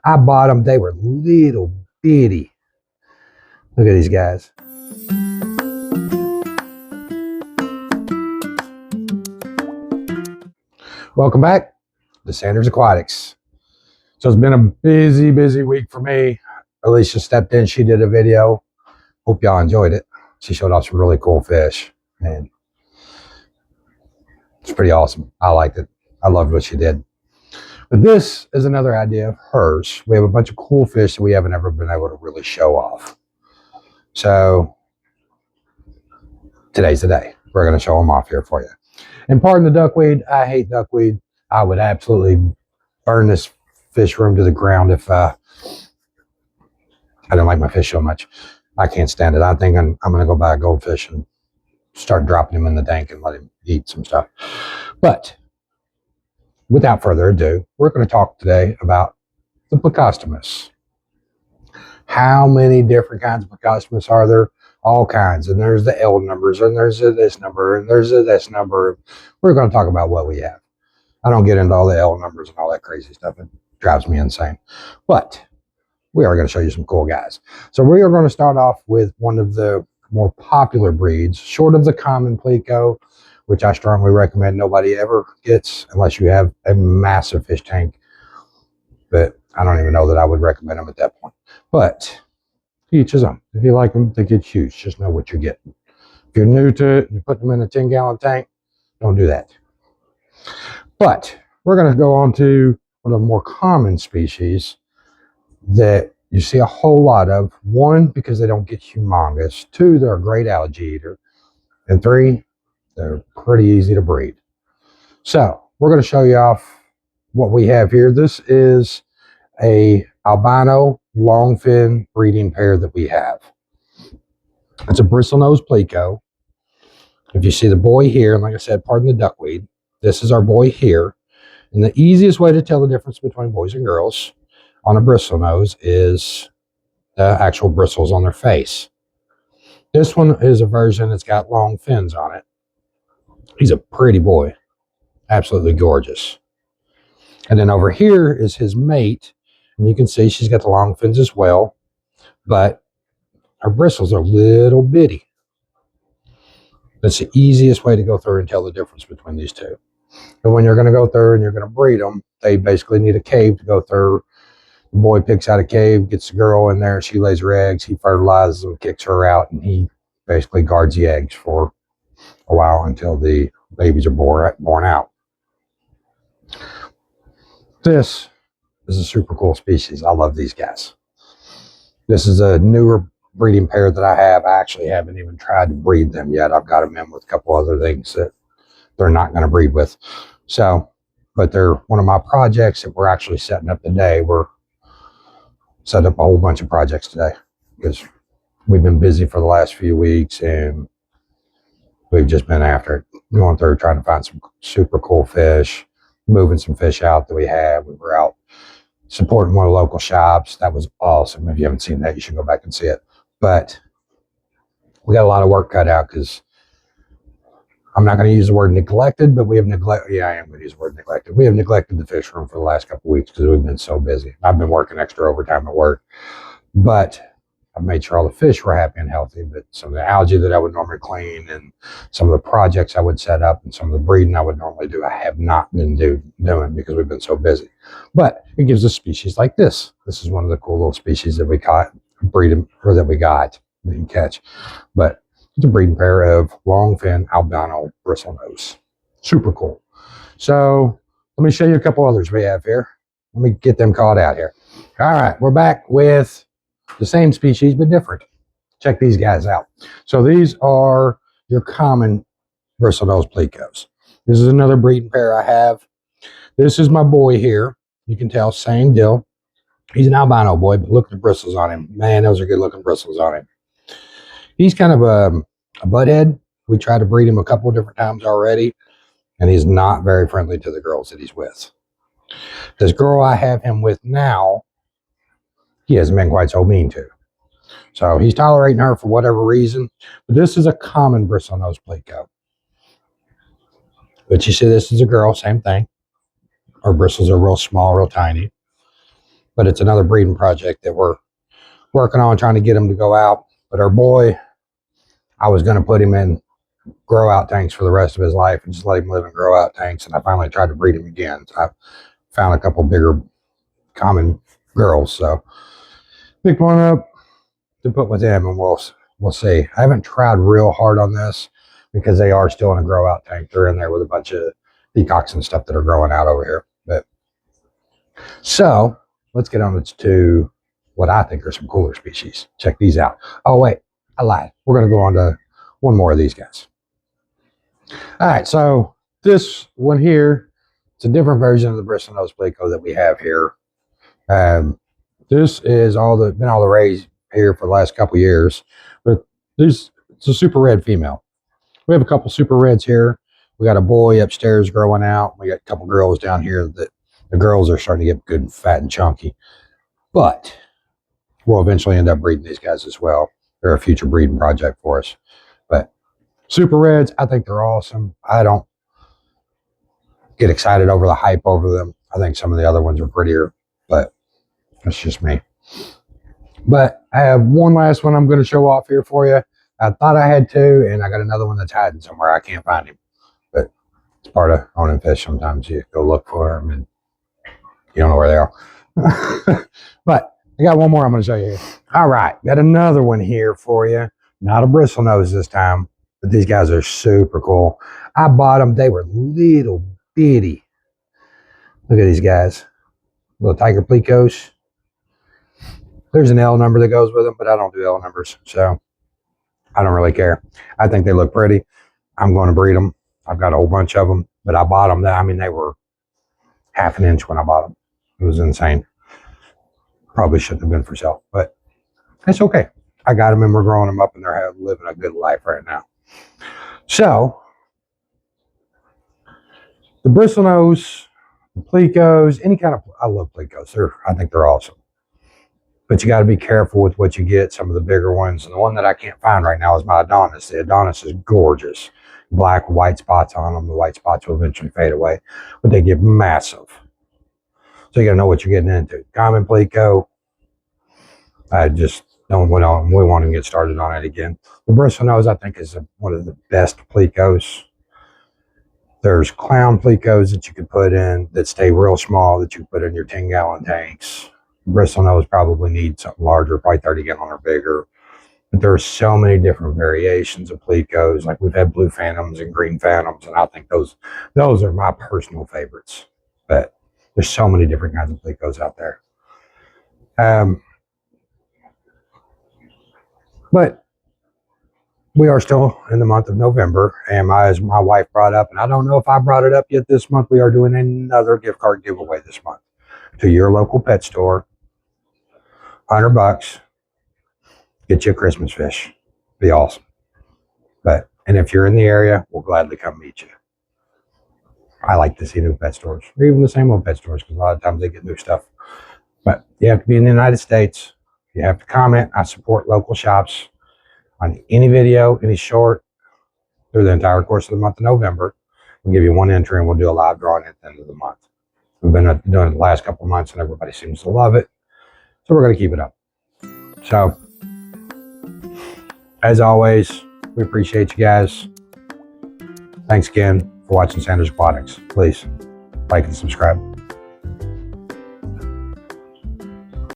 I bought them. They were little bitty. Look at these guys. Welcome back to SandersAquatics. So it's been a busy week for me. Alicia stepped in. She did a video. Hope y'all enjoyed it. She showed off some really cool fish. And it's pretty awesome. I liked it. I loved what she did. But this is another idea of hers. We have a bunch of cool fish that we haven't ever been able to really show off. So today's the day. We're going to show them off here for you. And pardon the duckweed. I hate duckweed. I would absolutely burn this fish room to the ground if I don't like my fish so much. I can't stand it. I think I'm going to go buy a goldfish and start dropping him in the tank and let him eat some stuff. But without further ado, we're going to talk today about the Plecostomus. How many different kinds of Plecostomus are there? All kinds. And there's the L numbers, and there's this number, and there's this number. We're going to talk about what we have. I don't get into all the L numbers and all that crazy stuff. It drives me insane. But we are going to show you some cool guys. So we are going to start off with one of the more popular breeds, short of the common Pleco, which I strongly recommend nobody ever gets unless you have a massive fish tank. But I don't even know that I would recommend them at that point. But each his own. If you like them, they get huge. Just know what you're getting. If you're new to it, you put them in a 10-gallon tank, don't do that. But we're going to go on to one of the more common species that you see a whole lot of. One, because they don't get humongous. Two, they're a great algae eater. And three, they're pretty easy to breed. So we're going to show you off what we have here. This is a albino longfin breeding pair that we have. It's a bristlenose Pleco. If you see the boy here, and like I said, pardon the duckweed, this is our boy here. And the easiest way to tell the difference between boys and girls on a bristlenose is the actual bristles on their face. This one is a version that's got long fins on it. He's a pretty boy. Absolutely gorgeous. And then over here is his mate. And you can see she's got the long fins as well. But her bristles are little bitty. That's the easiest way to go through and tell the difference between these two. And when you're going to go through and you're going to breed them, they basically need a cave to go through. The boy picks out a cave, gets the girl in there, she lays her eggs, he fertilizes them, kicks her out, and he basically guards the eggs for a while until the babies are born out. This is a super cool species. I love these guys. This is a newer breeding pair that I have. I actually haven't even tried to breed them yet. I've got them in with a couple other things that they're not going to breed with. So, but they're one of my projects that we're actually setting up today. We're setting up a whole bunch of projects today because we've been busy for the last few weeks and we've just been after it, going through trying to find some super cool fish, moving some fish out that we have. We were out supporting one of the local shops. That was awesome. If you haven't seen that, you should go back and see it. But we got a lot of work cut out because I'm not going to use the word neglected, but we have neglected. Yeah, I am going to use the word neglected. We have neglected the fish room for the last couple of weeks because we've been so busy. I've been working extra overtime at work, but I've made sure all the fish were happy and healthy. But some of the algae that I would normally clean and some of the projects I would set up and some of the breeding I would normally do, I have not been doing because we've been so busy. But it gives us species like this. This is one of the cool little species that we caught, that we got, didn't catch. But it's a breeding pair of longfin albino bristlenose. Super cool. So let me show you a couple others we have here. Let me get them caught out here. All right, we're back with the same species but different. Check these guys out. So these are your common bristlenose Plecos. This is another breeding pair I have. This is my boy here. You can tell, same deal. He's an albino boy, but look at the bristles on him. Man, those are good looking bristles on him. He's kind of a butthead. We tried to breed him a couple of different times already, and he's not very friendly to the girls that he's with. This girl I have him with now, he hasn't been quite so mean to. So he's tolerating her for whatever reason. But this is a common bristlenose Pleco. But you see, this is a girl, same thing. Her bristles are real small, real tiny. but it's another breeding project that we're working on, trying to get him to go out. But our boy, I was going to put him in grow out tanks for the rest of his life and just let him live in grow out tanks. And I finally tried to breed him again. So I found a couple bigger common girls. So picked one up to put with him, and we'll see. I haven't tried real hard on this because they are still in a grow out tank. They're in there with a bunch of peacocks and stuff that are growing out over here. But so let's get on to what I think are some cooler species. Check these out. Oh wait, I lied. We're going to go on to one more of these guys. All right, so this one here, it's a different version of the bristlenose pleco that we have here. This is been all the rage here for the last couple years, but it's a super red female. We have a couple super reds here. We got a boy upstairs growing out. We got a couple girls down here that the girls are starting to get good and fat and chunky, but we'll eventually end up breeding these guys as well. They're a future breeding project for us. But super reds, I think they're awesome. I don't get excited over the hype over them. I think some of the other ones are prettier, but that's just me. But I have one last one I'm going to show off here for you. I thought I had two, and I got another one that's hiding somewhere. I can't find him, but it's part of owning fish. Sometimes you go look for them and you don't know where they are. But I got one more I'm going to show you here. All right, got another one here for you. Not a bristlenose this time, but these guys are super cool. I bought them. They were little bitty. Look at these guys. Little tiger plecos. There's an L number that goes with them, but I don't do L numbers, so I don't really care. I think they look pretty. I'm going to breed them. I've got a whole bunch of them, but I bought them. I mean, they were half an inch when I bought them. It was insane. Probably shouldn't have been for sale, but it's okay. I got them and we're growing them up, and they're living a good life right now. So the bristlenose, the plecos, any kind of, I love plecos. I think they're awesome. But you got to be careful with what you get, some of the bigger ones. And the one that I can't find right now is my Adonis. The Adonis is gorgeous. Black with white spots on them. The white spots will eventually fade away, but they get massive. So you got to know what you're getting into. Common pleco, I just don't we want to get started on it again. The bristlenose, I think, is one of the best plecos. There's clown plecos that you could put in that stay real small that you put in your 10-gallon tanks. Bristlenose probably needs something larger, probably 30 gallon or bigger. But there are so many different variations of plecos. Like we've had blue phantoms and green phantoms, and I think those are my personal favorites. But there's so many different kinds of plecos out there. But we are still in the month of November, and as my wife brought up, and I don't know if I brought it up yet this month, we are doing another gift card giveaway this month to your local pet store. $100, get you a Christmas fish. Be awesome. And if you're in the area, we'll gladly come meet you. I like to see new pet stores, or even the same old pet stores, because a lot of times they get new stuff. But you have to be in the United States. You have to comment. I support local shops on any video, any short, through the entire course of the month of November. We'll give you one entry, and we'll do a live drawing at the end of the month. We've been doing it the last couple of months, and everybody seems to love it. So we're going to keep it up. So, as always, we appreciate you guys. Thanks again for watching Sanders Aquatics. Please like and subscribe.